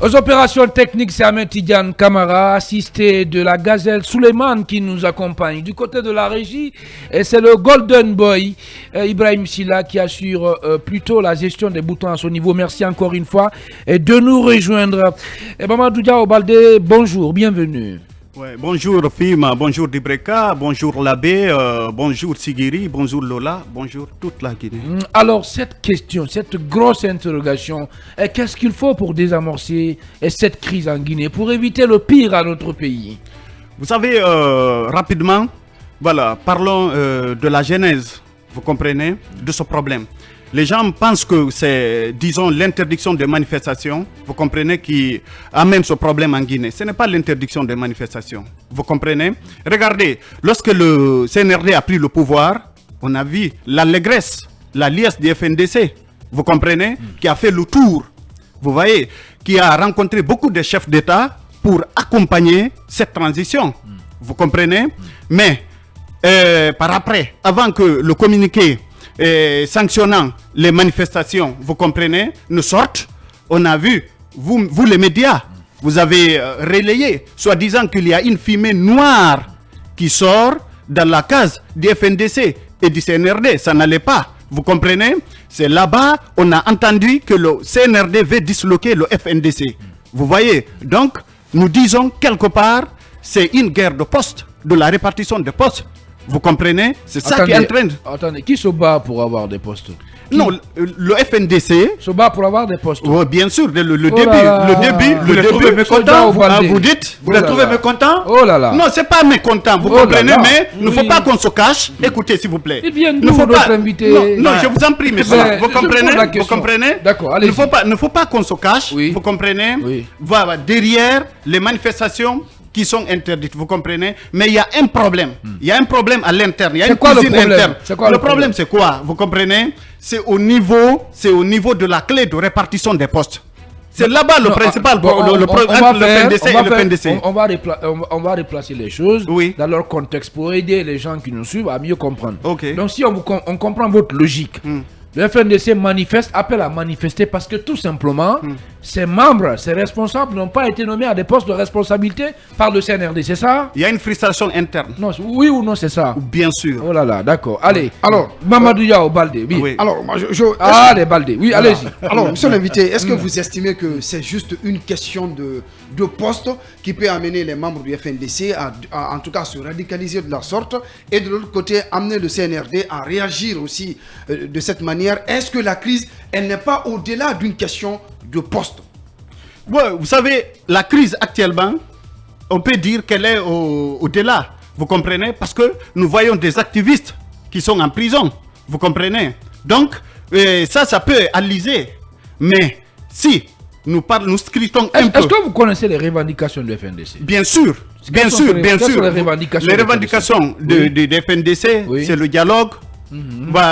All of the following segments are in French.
Aux opérations techniques, c'est Ahmed Tidiane Kamara, assisté de la Gazelle Suleiman qui nous accompagne. Du côté de la régie, c'est le Golden Boy, Ibrahim Silla, qui assure plutôt la gestion des boutons à son niveau. Merci encore une fois de nous rejoindre. Et Mamadou Diao Baldé, bonjour, bienvenue. Ouais, bonjour Fima, bonjour Dibreka, bonjour Labé, bonjour Sigiri, bonjour Lola, bonjour toute la Guinée. Alors cette question, cette grosse interrogation, qu'est-ce qu'il faut pour désamorcer cette crise en Guinée, pour éviter le pire à notre pays? Vous savez, rapidement, voilà, parlons de la genèse, vous comprenez, de ce problème. Les gens pensent que c'est, disons, l'interdiction des manifestations, vous comprenez, qui amène ce problème en Guinée. Ce n'est pas l'interdiction des manifestations, vous comprenez. Regardez, lorsque le CNRD a pris le pouvoir, on a vu l'allégresse, la liesse du FNDC, vous comprenez, qui a fait le tour, vous voyez, qui a rencontré beaucoup de chefs d'État pour accompagner cette transition, vous comprenez. Mais, par après, avant que le communiqué sanctionnant les manifestations, vous comprenez, ne sortent, on a vu, vous les médias, vous avez relayé, soi-disant qu'il y a une fumée noire qui sort dans la case du FNDC et du CNRD, ça n'allait pas, vous comprenez. C'est là-bas, on a entendu que le CNRD veut disloquer le FNDC, vous voyez. Donc, nous disons quelque part, c'est une guerre de postes, de la répartition des postes. Vous comprenez? C'est ça qui est en train de... Attendez, qui se bat pour avoir des postes? Non, le FNDC... Se bat pour avoir des postes? Oui, bien sûr, le début... Vous les trouvez mécontent? Vous dites? Vous les trouvez mécontent? Oh là là. Non, c'est pas mécontent, vous comprenez, mais il ne faut pas qu'on se cache. Écoutez, s'il vous plaît. Il vient ne faut notre invité. Non, je vous en prie, monsieur. Vous comprenez? Vous comprenez? D'accord, allez. Il ne faut pas qu'on se cache, vous comprenez? Voilà, derrière les manifestations qui sont interdites, vous comprenez. Mais il y a un problème. Il y a un problème à l'interne. Il y a une cuisine interne. Le problème, c'est quoi? Vous comprenez? C'est au niveau de la clé de répartition des postes. C'est là-bas le principal problème. On va replacer les choses dans leur contexte pour aider les gens qui nous suivent à mieux comprendre. Donc si on comprend votre logique, le FNDC manifeste, appelle à manifester parce que tout simplement, ses membres, ses responsables n'ont pas été nommés à des postes de responsabilité par le CNRD, c'est ça? Il y a une frustration interne. Non, oui ou non, c'est ça? Bien sûr. Oh là là, d'accord. Allez, alors, Mamadou Diao Baldé, oui. Alors, moi, allez, Baldé, oui, voilà. Allez-y. Alors, monsieur l'invité, est-ce que vous estimez que c'est juste une question de poste qui peut amener les membres du FNDC à en tout cas se radicaliser de leur sorte et de l'autre côté amener le CNRD à réagir aussi de cette manière? Est-ce que la crise, elle n'est pas au-delà d'une question de poste? Ouais, vous savez, la crise actuellement, on peut dire qu'elle est au-delà, vous comprenez, parce que nous voyons des activistes qui sont en prison, vous comprenez. Donc, ça peut aliser. Mais si nous scrutons un peu... Est-ce que vous connaissez les revendications du FNDC? Bien sûr, bien sûr. Les revendications du FNDC, c'est le dialogue.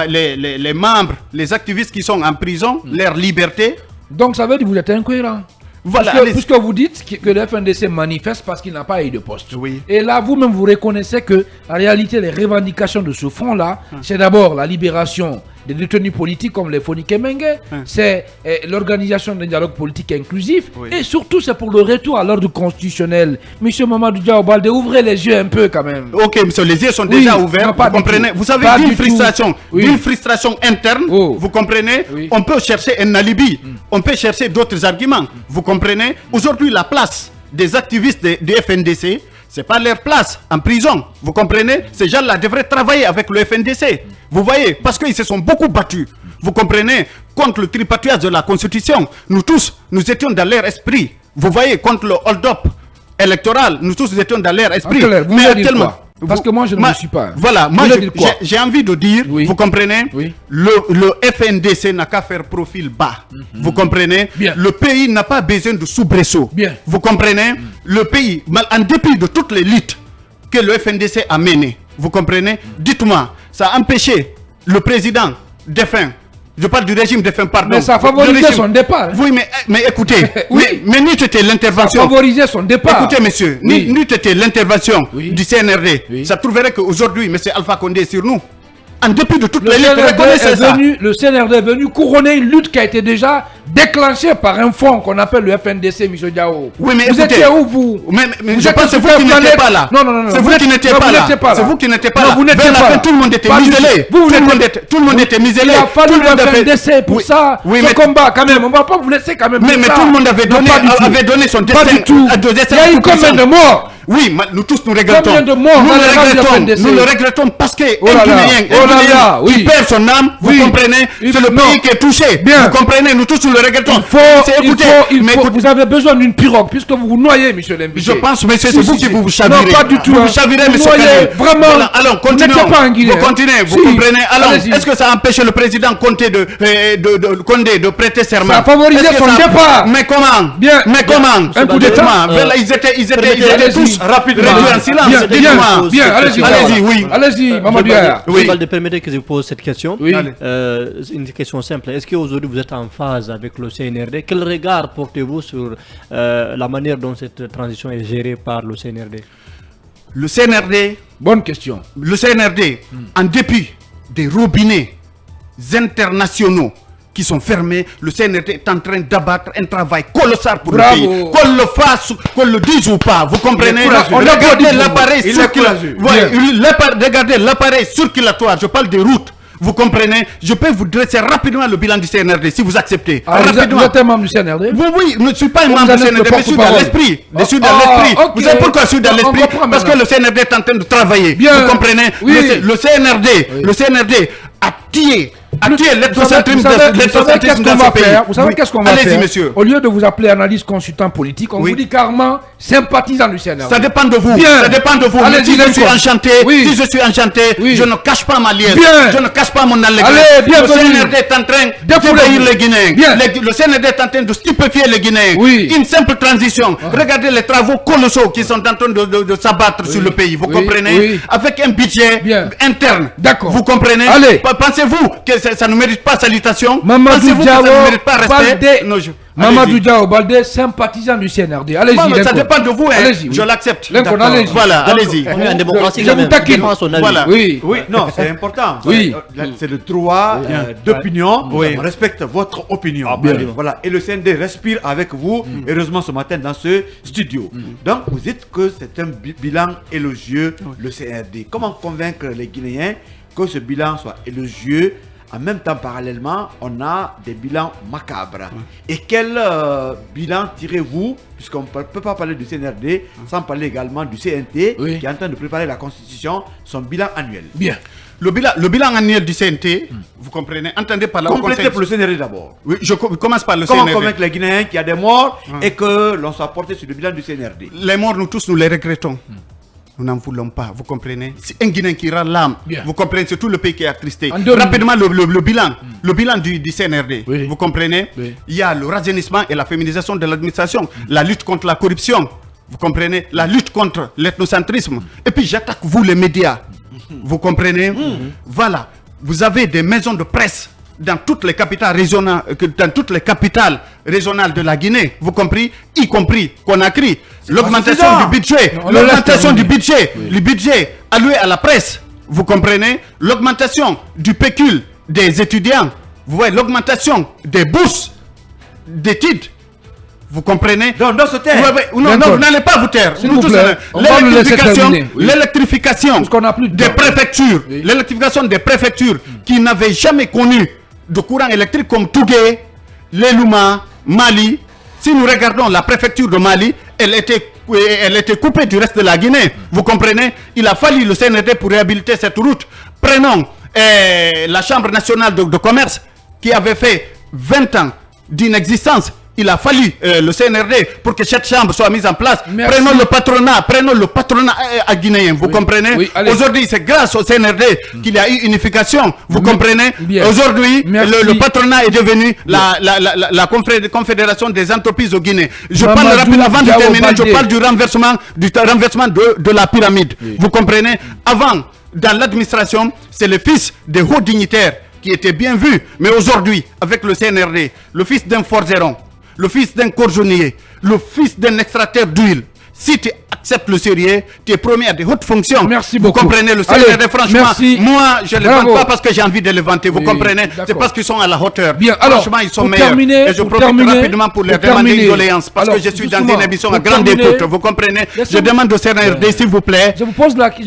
Les membres, les activistes qui sont en prison, leur liberté. Donc ça veut dire que vous êtes incohérent. Voilà, puisque vous dites que le FNDC manifeste parce qu'il n'a pas eu de poste. Oui. Et là, vous-même, vous reconnaissez que, en réalité, les revendications de ce front-là, c'est d'abord la libération des détenus politiques comme les Fonike Mengue, c'est l'organisation d'un dialogue politique inclusif, et surtout, c'est pour le retour à l'ordre constitutionnel. Monsieur Mamadou Diao Baldé, ouvrez les yeux un peu quand même. Ok, monsieur, les yeux sont déjà ouverts, vous comprenez. Vous savez, d'une frustration interne, vous comprenez, on peut chercher un alibi, on peut chercher d'autres arguments, vous comprenez. Aujourd'hui, la place des activistes du FNDC, ce n'est pas leur place en prison, vous comprenez. Ces gens-là devraient travailler avec le FNDC, vous voyez, parce qu'ils se sont beaucoup battus, vous comprenez, contre le tripatouillage de la Constitution. Nous tous, nous étions dans leur esprit, vous voyez, contre le hold-up électoral, nous tous étions dans leur esprit. Mais actuellement... Parce que moi je ne le suis pas. Voilà, moi j'ai envie de dire, vous comprenez, le FNDC n'a qu'à faire profil bas. Vous comprenez. Le pays n'a pas besoin de soubresauts. Vous comprenez. Le pays, en dépit de toutes les luttes que le FNDC a menées, vous comprenez. Dites-moi, ça a empêché le président défunt. Je parle du régime défunt, pardon. Mais ça a favorisé son départ. Oui, mais écoutez, mais n'eût été l'intervention. Ça a favorisé son départ. Écoutez, monsieur, n'eût été l'intervention du CNRD, ça trouverait qu'aujourd'hui, M. Alpha Condé est sur nous. en dépit de toutes Le les luttes. Reconnaissez ça. Le CNRD est venu couronner une lutte qui a été déjà déclenchée par un fonds qu'on appelle le FNDC, M. Diao. Oui, mais vous écoutez, étiez où, vous? Mais Vous je êtes pense que c'est vous sur qui la n'étiez planète. pas là. Non. C'est vous qui n'étiez pas là. C'est vous qui n'étiez pas là. Vous n'étiez Vers la pas fin, là. tout le monde était Pas du muselé. tout. Tout le monde était muselé. Il a fallu Tout le monde le avait- FNDC pour Oui, ça. oui, Ce mais- combat, quand même. On ne va pas vous laisser quand même. Mais comme ça. tout le monde avait Non, donné, pas du tout. avait donné son Pas destin. du tout. à deux Il y a eu combien de morts? Oui, nous tous nous regrettons. Combien de morts Nous dans le les rangs du regrettons. FNDC? Nous le regrettons parce que Oh là là, un Guinéen oh là là, qui oui. perd son âme, Oui. vous comprenez, Il c'est le faut- pays non. qui est touché. Bien. Vous comprenez, nous tous nous le regrettons. Vous avez besoin d'une pirogue puisque vous vous noyez, monsieur l'invité. Je pense, monsieur, Si, c'est si, vous qui si. vous chavirez. Non, pas du tout. Vous hein. vous chavirez, monsieur noyez, Kagame. vraiment. Voilà, alors, Vous n'étiez continuons. pas un Guinéen. Vous continuez, vous Si. comprenez. Alors, Allez-y. est-ce que ça a empêché le président Condé Condé de prêter serment? Ça a favorisé Est-ce que son départ. Mais comment? Bien. Mais Bien. comment? Un coup d'État. Voilà, ils étaient allez-y. tous Rapidement. réduits en silence. Bien, Dites-moi. bien, allez-y. Allez-y, oui. Allez-y, Mamadou Yaya. Oui. Permettez que je vous pose cette question. Oui. Allez. Une question simple. Est-ce qu'aujourd'hui vous êtes en phase avec le CNRD? Quel regard portez-vous sur la manière dont cette transition est gérée par le CNRD? Le CNRD, Bonne question. en dépit des robinets internationaux qui sont fermés, le CNRD est en train d'abattre un travail colossal pour Bravo. le pays. Qu'on le fasse, qu'on le dise ou pas, vous comprenez? On Regardez applaudit l'appareil pour vous. circulatoire. Regardez l'appareil circulatoire, je parle des routes. Vous comprenez? Je peux vous dresser rapidement le bilan du CNRD si vous acceptez. Ah, rapidement. vous êtes un membre du CNRD? Oui, je ne suis pas un Vous membre en du êtes le CNRD, mais je suis dans porte-parole. l'esprit. Je suis dans Ah, l'esprit. ok. Vous savez pourquoi je suis dans On l'esprit? comprend Parce que maintenant. le CNRD est en train de travailler. Bien. Vous comprenez? Oui. Le CNRD a tué l'ethnocentrisme Vous savez qu'est-ce dans qu'on ce va pays. faire? Vous savez Oui. qu'est-ce qu'on va faire? Allez-y, monsieur. Au lieu de vous appeler analyste consultant politique, on Oui. vous dit carrément sympathisant du CNRD. Ça dépend de vous. Bien. Ça dépend de vous. Mais Allez-y, si je suis Lincoln. enchanté, Oui. Oui. je ne cache pas ma liesse. Bien. Je ne cache pas mon allégresse. Allez, Le bienvenue. CNRD est en train Défoulez-vous. d'ébahir les Guinéens. Bien. Le CNRD est en train de stupéfier les Guinéens. Oui. Une simple transition. Regardez les travaux colossaux qui sont en train de s'abattre sur le pays. Vous Oui. comprenez? Oui. Avec un budget Bien. interne. D'accord. Vous comprenez? Allez. Pensez-vous que ça ne mérite pas salutation? Mamadou Pensez-vous que ça Diao ne mérite pas respect? Baldé. Non, Mamadou allez-y. Diao Baldé, sympathisant du CNRD. Allez-y, Bon, mais ça Lincoln. dépend de vous. Hein. Allez-y, oui. Je l'accepte. Lincoln, D'accord. allez-y. Voilà, Donc, allez-y. On est en démocratie je quand vous même. taquine. Défend son avis. Voilà. Oui. Oui, non, c'est important. Oui. C'est le droit d'opinion. Oui. On respecte votre opinion. bien. Voilà. Et le CND respire avec vous, heureusement, ce matin dans ce studio. Donc, vous dites que c'est un bilan élogieux, le CND. Comment convaincre les Guinéens que ce bilan soit élogieux? En même temps, parallèlement, on a des bilans macabres. Et quel bilan tirez-vous, puisqu'on ne peut pas parler du CNRD sans parler également du CNT, Oui. qui est en train de préparer la Constitution, son bilan annuel. Bien. Le bilan annuel du CNT, vous comprenez, entendez par là. Complétez pour le CNRD d'abord. Oui, je commence par le Comment CNRD. convaincre les Guinéens qu'il y a des morts et que l'on soit porté sur le bilan du CNRD? Les morts, nous tous, nous les regrettons. Nous n'en voulons pas, vous comprenez? C'est un Guinéen qui rend l'âme. Bien. Vous comprenez? C'est tout le pays qui est attristé. En 2000. Rapidement, le bilan du CNRD. Oui. Vous comprenez? Oui. Il y a le rajeunissement et la féminisation de l'administration, la lutte contre la corruption. Vous comprenez? La lutte contre l'ethnocentrisme. Et puis, j'attaque vous, les médias. Vous comprenez? Voilà. Vous avez des maisons de presse dans toutes les capitales régionales, de la Guinée, vous comprenez, y compris Conakry. L'augmentation suffisant. du budget, On le laisse l'augmentation du terminer. budget, le budget alloué à la presse, vous comprenez, l'augmentation du pécule des étudiants, vous voyez, l'augmentation des bourses d'études. Vous comprenez? Donc, dans ce thème, Non, vous n'allez pas vous taire. S'il vous plaît, on va le laisser terminer. Oui. L'électrification Parce qu'on n'a plus de des temps. préfectures, Oui. l'électrification des préfectures qui n'avaient jamais connu de courant électrique comme Tougué, Lelouma, Mali. Si nous regardons la préfecture de Mali, elle était coupée du reste de la Guinée. Vous comprenez? Il a fallu le CNRD pour réhabiliter cette route. Prenons la Chambre nationale de commerce qui avait fait 20 ans d'inexistence. Il a fallu le CNRD pour que cette chambre soit mise en place. Merci. Prenons le patronat à guinéen, vous comprenez? Oui, allez. Aujourd'hui, c'est grâce au CNRD qu'il y a eu unification, vous comprenez? Bien. Aujourd'hui, Merci. le patronat est devenu la confédération des entreprises au Guinée. Je Mamadou parle rapidement, avant de Diao terminer, je Baldé. parle du renversement de la pyramide. Vous comprenez? Avant, dans l'administration, c'est le fils des hauts dignitaires qui étaient bien vus. Mais aujourd'hui, avec le CNRD, le fils d'un forgeron, le fils d'un cordonnier, le fils d'un extracteur d'huile, cite acceptes le sérieux, tu es promis à des hautes fonctions. Merci vous beaucoup. Comprenez le Allez, CNRD, franchement, merci. moi je ne les Bravo. vante pas parce que j'ai envie de les vanter, vous Oui, comprenez? d'accord. C'est parce qu'ils sont à la hauteur. Bien, alors, franchement, ils sont pour meilleurs. terminer, Et je pour profite terminer, rapidement pour leur pour demander terminer. une doléance parce Alors, que je suis dans doucement, une émission à pour grande terminer. écoute, vous comprenez? Je Laissez-moi- demande au CNRD, s'il vous plaît, Je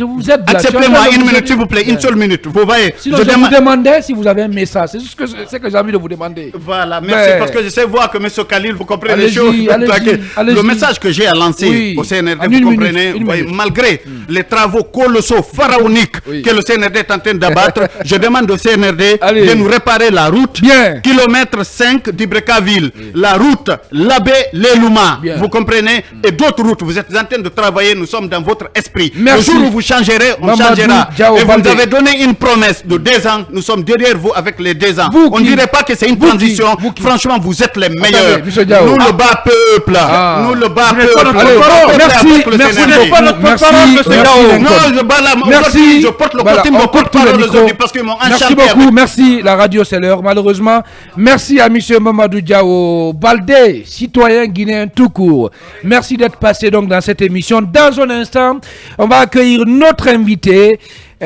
vous aide là. acceptez-moi une minute, s'il vous plaît, une seule minute. Vous voyez, Sinon, je vous demandais si vous avez un message. C'est juste ce que j'ai envie de vous demander. Voilà, merci, Mais- parce que je sais voir que M. Khalil, vous comprenez les Allez-y, choses. allez-y, allez-y. Le message que j'ai à lancer Oui. au CNRD, En vous une comprenez, minute, une vous voyez, minute. malgré les travaux colossaux, pharaoniques Oui. que le CNRD est en train d'abattre, je demande au CNRD Allez. de nous réparer la route, Bien. kilomètre 5 d'Ibrekaville, la route Labé-Lelouma, Bien. vous comprenez, et d'autres routes. Vous êtes en train de travailler, nous sommes dans votre esprit. Merci. Le jour où vous changerez, on Mamadou changera. Diao Et vous Baldé. nous avez donné une promesse de 2 ans, nous sommes derrière vous avec les 2 ans. Vous On qui- ne dirait pas que c'est une vous qui- transition. vous qui- Franchement, vous êtes les meilleurs. Attendez, monsieur Diao. Nous, le bas peuple. Ah. Nous, le bas Vous n'êtes peuple. pas notre Allez, porte-parole. Peuple merci, avec le merci CNRD. Vous n'êtes pas notre beaucoup. porte-parole, Merci, monsieur merci, Diao. Lincoln. Non, je bats la Merci. aujourd'hui, je porte le Voilà, côté de on mon coupe tous les porte-parole micros. aujourd'hui parce qu'ils m'ont Merci enchanté. beaucoup, merci. La radio, c'est l'heure, malheureusement. Merci à monsieur Mamadou Diao Baldé, citoyen guinéen tout court. Merci d'être passé donc dans cette émission. Dans un instant, on va accueillir notre invité,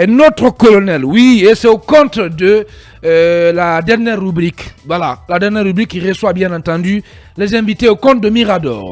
notre colonel. Oui, et c'est au compte de la dernière rubrique. Voilà, la dernière rubrique qui reçoit bien entendu les invités au compte de Mirador.